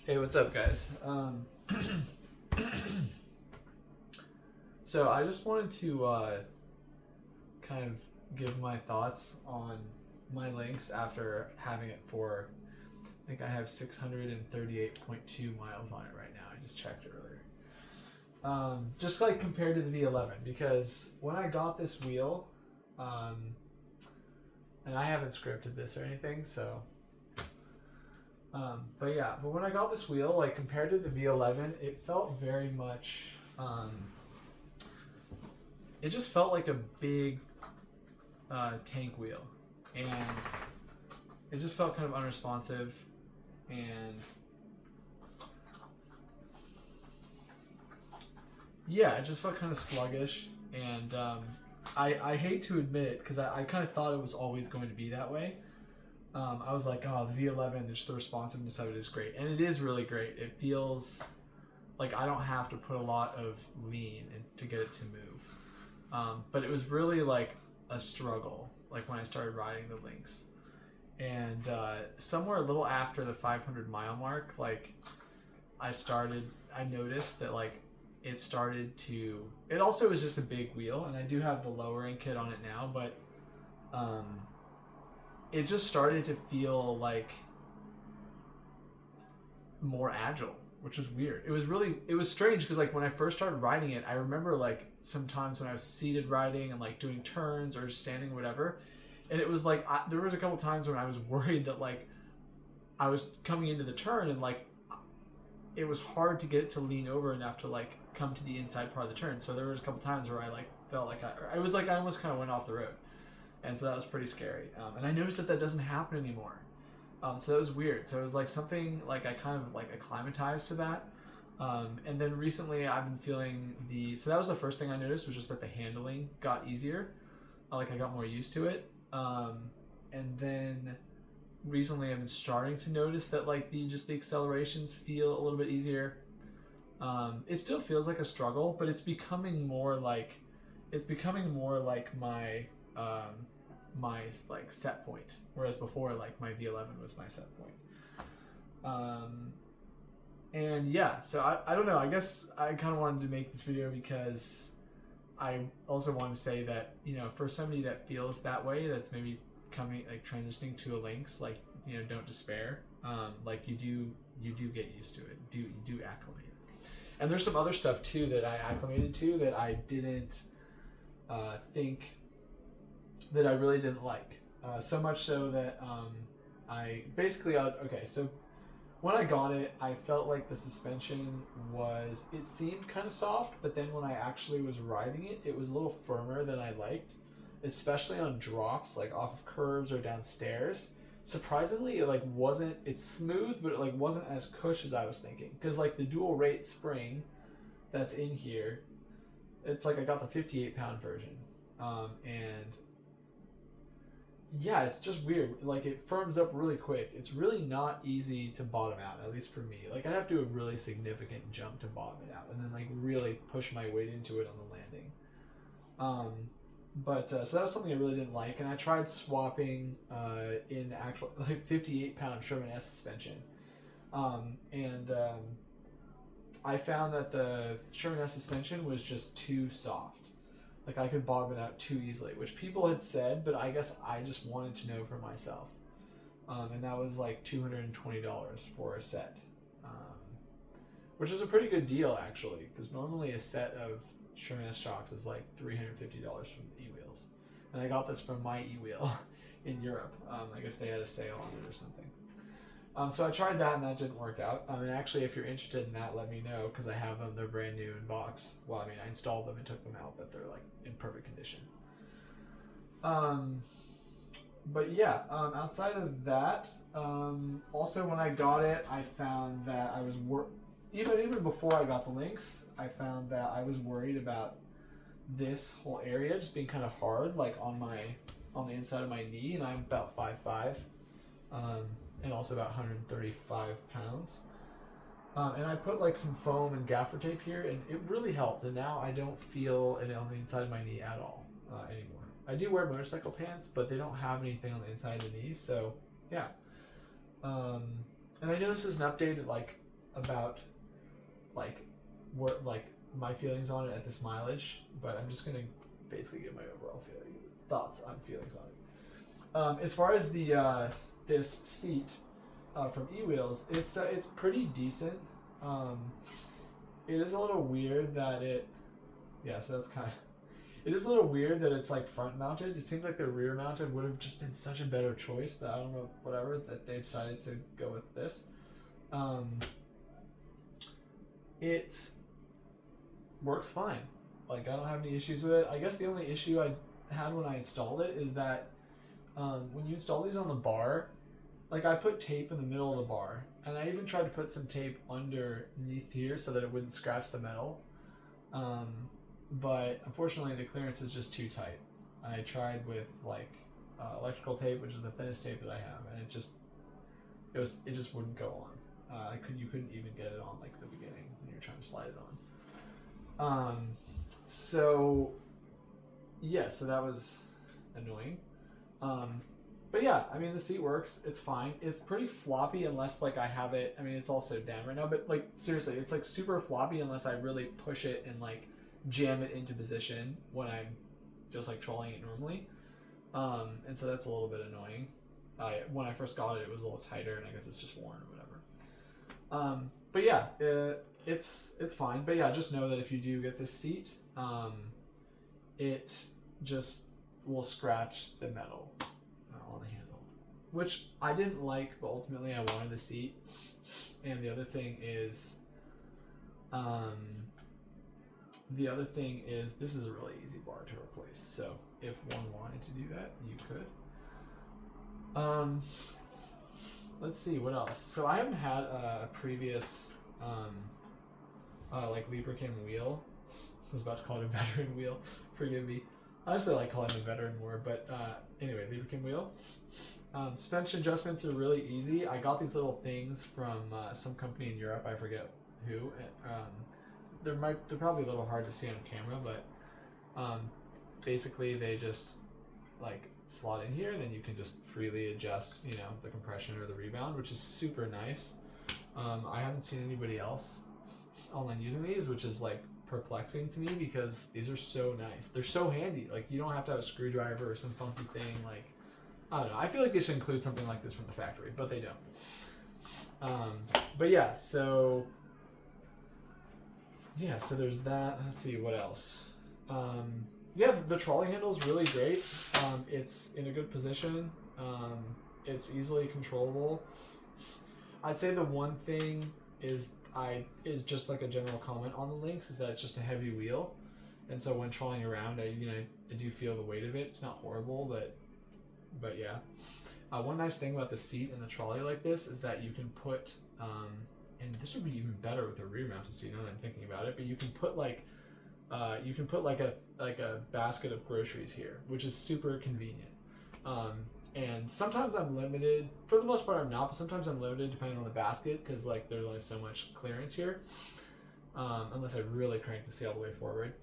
Hey, what's up, guys? So I just wanted to kind of give my thoughts on my Lynx after having it for, I think I have 638.2 miles on it right now. I just checked it earlier. Just like compared to the V11, because when I got this wheel, and I haven't scripted this or anything, so but when I got this wheel, like compared to the V11, it felt very much, it just felt like a big tank wheel, and it just felt kind of unresponsive, and yeah, it just felt kind of sluggish, and I hate to admit it because I kind of thought it was always going to be that way. I was like, oh, the V11, just the responsiveness of it is great. And it is really great. It feels like I don't have to put a lot of lean to get it to move. But it was really like a struggle, like when I started riding the Lynx. And somewhere a little after the 500-mile mark, like I noticed that like it also was just a big wheel, and I do have the lowering kit on it now, but it just started to feel like more agile, which was weird. It was strange because like when I first started riding it, I remember like sometimes when I was seated riding and like doing turns or just standing or whatever, and it was like there was a couple times when I was worried that like I was coming into the turn and like it was hard to get it to lean over enough to like come to the inside part of the turn. So there was a couple times where I like felt like I was like I almost kind of went off the road. And so that was pretty scary. And I noticed that doesn't happen anymore. So that was weird. So it was like something like I kind of like acclimatized to that. And then recently I've been feeling so that was the first thing I noticed, was just that the handling got easier. Like I got more used to it. And then recently I've been starting to notice that like the accelerations feel a little bit easier. It still feels like a struggle, but it's becoming more like my my like set point, whereas before like my V11 was my set point. And yeah, so I don't know, I guess I kind of wanted to make this video because I also want to say that, you know, for somebody that feels that way, that's maybe transitioning to a Lynx, like, you know, don't despair. Like you do get used to it, you do acclimate. And there's some other stuff too that I acclimated to that I didn't think that I really didn't like. So much so that so when I got it, I felt like the suspension it seemed kind of soft, but then when I actually was riding it, it was a little firmer than I liked, especially on drops, like off of curves or downstairs. Surprisingly, it's smooth, but it like wasn't as cush as I was thinking. Because like the dual rate spring that's in here, it's like I got the 58-pound version. And yeah, it's just weird. Like it firms up really quick. It's really not easy to bottom out, at least for me. Like I'd have to do a really significant jump to bottom it out, and then like really push my weight into it on the landing. So that was something I really didn't like, and I tried swapping in actual like 58-pound Sherman S suspension, I found that the Sherman S suspension was just too soft. Like I could bottom it out too easily, which people had said, but I guess I just wanted to know for myself. And that was like $220 for a set, which is a pretty good deal actually, because normally a set of Sherman S shocks is like $350 from e-wheels, and I got this from my e-wheel in Europe. I guess they had a sale on it or something. So I tried that and that didn't work out. And actually, if you're interested in that, let me know, because I have them. They're brand new in box. Well, I mean, I installed them and took them out, but they're like in perfect condition. But yeah, outside of that, also when I got it, I found that I was even before I got the Lynx, I found that I was worried about this whole area just being kind of hard, like on the inside of my knee, and I'm about 5'5", and also about 135 pounds. And I put like some foam and gaffer tape here, and it really helped. And now I don't feel it on the inside of my knee at all anymore. I do wear motorcycle pants, but they don't have anything on the inside of the knee, so yeah. And I know this is an updated like about like what like my feelings on it at this mileage, but I'm just gonna basically give my overall thoughts on feelings on it. As far as the this seat from eWheels, it's pretty decent. It is a little weird that it is a little weird that it's like front mounted. It seems like the rear mounted would have just been such a better choice, but I don't know, whatever, that they decided to go with this. It works fine. Like, I don't have any issues with it. I guess the only issue I had when I installed it is that when you install these on the bar, like, I put tape in the middle of the bar, and I even tried to put some tape underneath here so that it wouldn't scratch the metal. But unfortunately the clearance is just too tight. I tried with like electrical tape, which is the thinnest tape that I have, and it just wouldn't go on. You couldn't even get it on like the beginning when you're trying to slide it on. So yeah, so that was annoying. But yeah, I mean, the seat works. It's fine. It's pretty floppy unless like I have it. I mean, it's also down right now, but like seriously, it's like super floppy unless I really push it and like jam it into position when I'm just like trolling it normally. And so that's a little bit annoying. When I first got it, it was a little tighter, and I guess it's just worn or whatever. But yeah, it's fine. But yeah, just know that if you do get this seat, it just will scratch the metal on the handle, which I didn't like, but ultimately I wanted the seat. And the other thing is, this is a really easy bar to replace. So if one wanted to do that, you could. Let's see what else. So I haven't had a previous like Leaperkim wheel. I was about to call it a veteran wheel. Forgive me. I honestly like calling it a veteran more, but anyway, Leaperkim wheel. Suspension adjustments are really easy. I got these little things from some company in Europe. I forget who. They're probably a little hard to see on camera, but basically they just like slot in here, and then you can just freely adjust, you know, the compression or the rebound, which is super nice. I haven't seen anybody else online using these, which is like perplexing to me because these are so nice. They're so handy. Like, you don't have to have a screwdriver or some funky thing. Like, I don't know. I feel like they should include something like this from the factory, but they don't. But yeah, so there's that. Let's see what else. Yeah, the trolley handle is really great. It's in a good position. It's easily controllable. I'd say the one thing is just like a general comment on the Lynx is that it's just a heavy wheel, and so when trolling around, I do feel the weight of it. It's not horrible, but yeah. One nice thing about the seat and the trolley like this is that you can put, and this would be even better with a rear mounted seat now that I'm thinking about it, but you can put like a basket of groceries here, which is super convenient. And sometimes I'm limited. For the most part, I'm not, but sometimes I'm limited depending on the basket because like there's only so much clearance here, unless I really crank the seat all the way forward.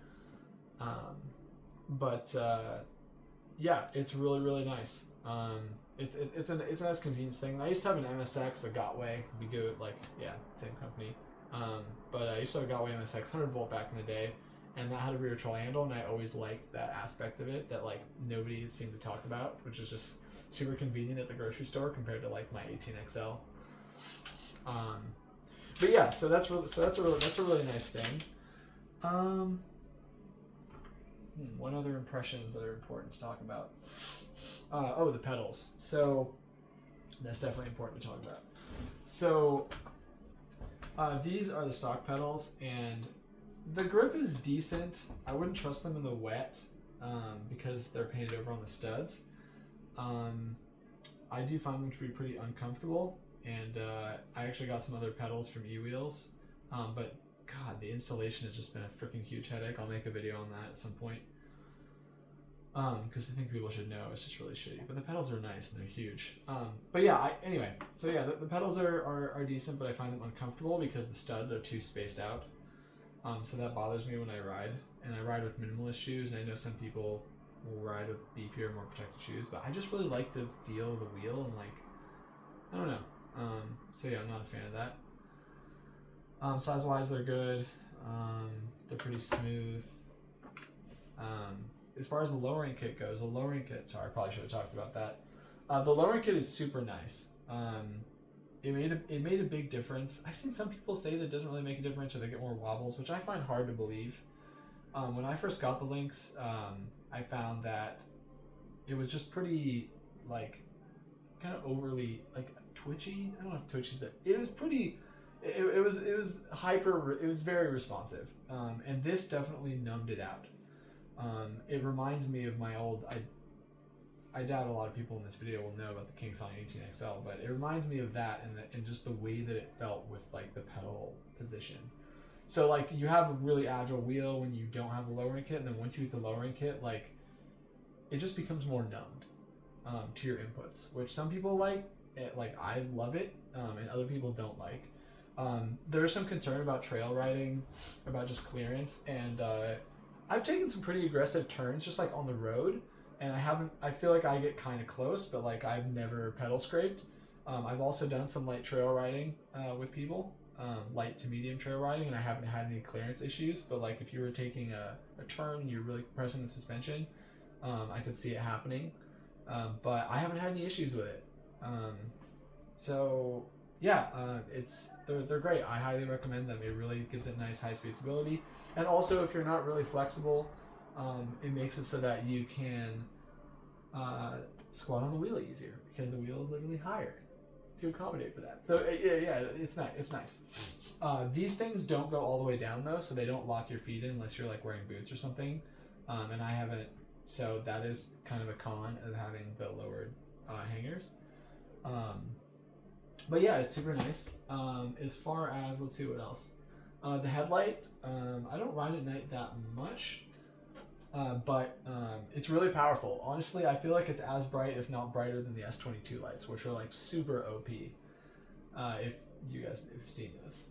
Yeah, it's really, really nice. It's a nice convenience thing. I used to have an MSX, a Gotway. We go like, yeah, same company. But I used to have a Gotway MSX 100 volt back in the day, and that had a rear trolley handle, and I always liked that aspect of it that like nobody seemed to talk about, which is just super convenient at the grocery store compared to like my 18XL. But yeah, so that's a really nice thing. What other impressions that are important to talk about? The pedals. So that's definitely important to talk about. So these are the stock pedals, and the grip is decent. I wouldn't trust them in the wet because they're painted over on the studs. I do find them to be pretty uncomfortable, and I actually got some other pedals from eWheels, but God, the installation has just been a freaking huge headache. I'll make a video on that at some point because I think people should know it's just really shitty. But the pedals are nice and they're huge. But yeah, anyway, so yeah, the pedals are decent, but I find them uncomfortable because the studs are too spaced out. So that bothers me when I ride, and I ride with minimalist shoes, and I know some people will ride with beefier, more protected shoes, but I just really like to feel the wheel, and like, I don't know. So yeah, I'm not a fan of that. Size-wise, they're good. They're pretty smooth. As far as the lowering kit goes, sorry, I probably should have talked about that. The lowering kit is super nice. It made a big difference. I've seen some people say that it doesn't really make a difference or they get more wobbles, which I find hard to believe. When I first got the Lynx, I found that it was just pretty, like, kind of overly, like, twitchy. I don't know if twitchy's that. It was pretty. It was hyper. It was very responsive, and this definitely numbed it out. It reminds me of my old. I doubt a lot of people in this video will know about the King Song 18XL, but it reminds me of that and just the way that it felt with like the pedal position. So like you have a really agile wheel when you don't have the lowering kit, and then once you hit the lowering kit, like it just becomes more numbed to your inputs, which some people like. Like I love it, and other people don't like. There's some concern about trail riding, about just clearance, and I've taken some pretty aggressive turns just like on the road, and I feel like I get kind of close, but like I've never pedal scraped. I've also done some light trail riding with people, light to medium trail riding, and I haven't had any clearance issues, but like if you were taking a turn and you're really pressing the suspension, I could see it happening, but I haven't had any issues with it. So yeah, they're great. I highly recommend them. It really gives it nice high speed stability, and also if you're not really flexible, it makes it so that you can squat on the wheel easier because the wheel is literally higher to accommodate for that. So yeah, it's nice. It's nice. These things don't go all the way down though, so they don't lock your feet in unless you're like wearing boots or something. And I haven't, so that is kind of a con of having the lowered hangers. But yeah, it's super nice. As far as, let's see what else. The headlight, I don't ride at night that much, but it's really powerful. Honestly, I feel like it's as bright, if not brighter, than the S22 lights, which are like super OP, if you guys have seen those.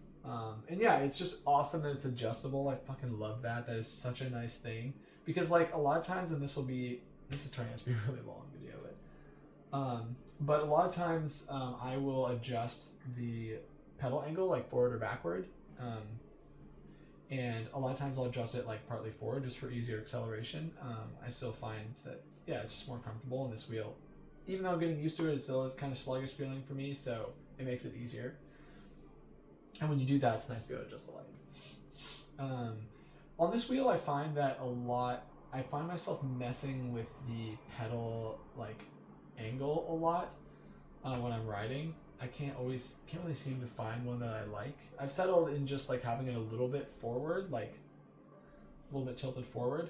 And yeah, it's just awesome that it's adjustable. I fucking love that. That is such a nice thing. Because like a lot of times, and this is turning out to be a really long video, but a lot of times I will adjust the pedal angle like forward or backward, and a lot of times I'll adjust it like partly forward just for easier acceleration. I still find that it's just more comfortable in this wheel. Even though I'm getting used to it, it still is kind of sluggish feeling for me, so it makes it easier. And when you do that, it's nice to be able to adjust the light. On this wheel, I find myself messing with the pedal like angle a lot when I'm riding. I can't really seem to find one that I like. I've settled in just like having it a little bit forward, like a little bit tilted forward,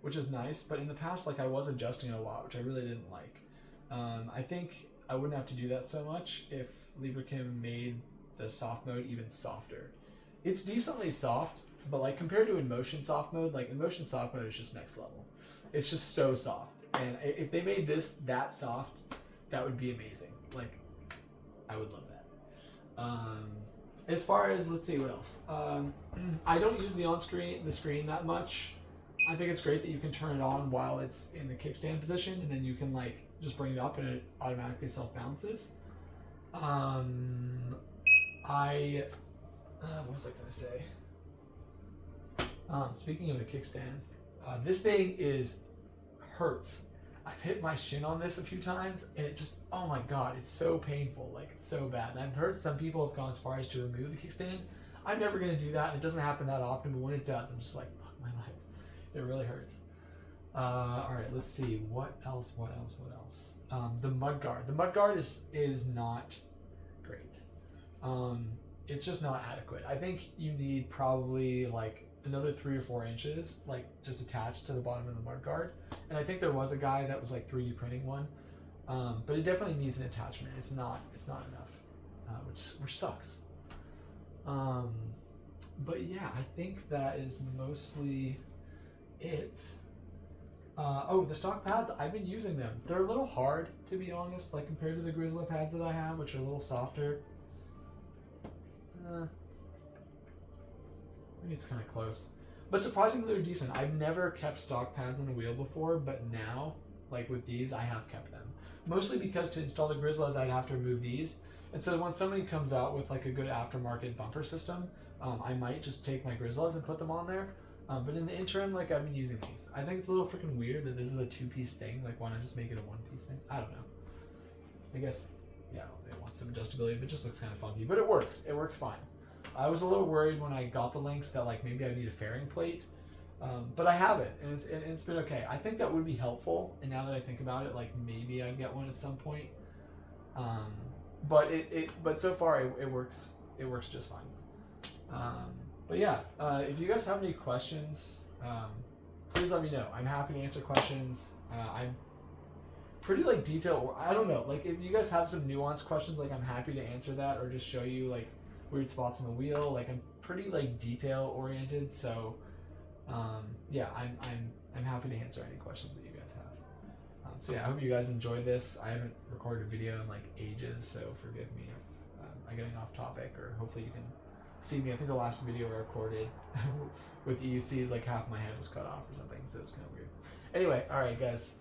which is nice. But in the past, like I was adjusting it a lot, which I really didn't like. I think I wouldn't have to do that so much if Leaperkim made the soft mode even softer. It's decently soft, but like compared to InMotion soft mode, like InMotion soft mode is just next level. It's just so soft. And if they made this that soft, that would be amazing. Like, I would love that. As far as, let's see, what else? I don't use the screen that much. I think it's great that you can turn it on while it's in the kickstand position, and then you can like just bring it up and it automatically self-balances. What was I gonna say? Speaking of the kickstand, this thing hurts. I've hit my shin on this a few times, and it just, oh my god, it's so painful. Like, it's so bad. And I've heard some people have gone as far as to remove the kickstand. I'm never going to do that, and it doesn't happen that often, but when it does, I'm just like, fuck my life. It really hurts. Alright, let's see. What else? The mudguard. The mudguard is not great. It's just not adequate. I think you need probably, like, another 3 or 4 inches, like just attached to the bottom of the mudguard. And I think there was a guy that was like 3D printing one, but it definitely needs an attachment. It's not enough, which sucks. But yeah, I think that is mostly it. The stock pads, I've been using them. They're a little hard, to be honest, like compared to the Grizzly pads that I have, which are a little softer. I think it's kind of close. But surprisingly, they're decent. I've never kept stock pads on a wheel before, but now, like with these, I have kept them. Mostly because to install the Grizzlies, I'd have to remove these. And so when somebody comes out with like a good aftermarket bumper system, I might just take my Grizzlies and put them on there. But in the interim, like I've been using these. I think it's a little freaking weird that this is a 2-piece thing. Like, why not just make it a 1-piece thing? I don't know. I guess, yeah, it wants some adjustability, but it just looks kind of funky. But it works. It works fine. I was a little worried when I got the Lynx that like maybe I need a fairing plate. But I have it, and it's been okay. I think that would be helpful, and now that I think about it, like maybe I'd get one at some point. But so far it works just fine. But yeah, if you guys have any questions, please let me know. I'm happy to answer questions. I'm pretty like detailed, or I don't know, like if you guys have some nuanced questions, like I'm happy to answer that, or just show you like weird spots on the wheel. Like I'm pretty like detail oriented, so. Yeah, I'm happy to answer any questions that you guys have. So yeah, I hope you guys enjoyed this. I haven't recorded a video in like ages, so forgive me if I'm getting off topic, or hopefully you can see me. I think the last video I recorded with EUC is like half my head was cut off or something, so it's kind of weird. Anyway, all right, guys.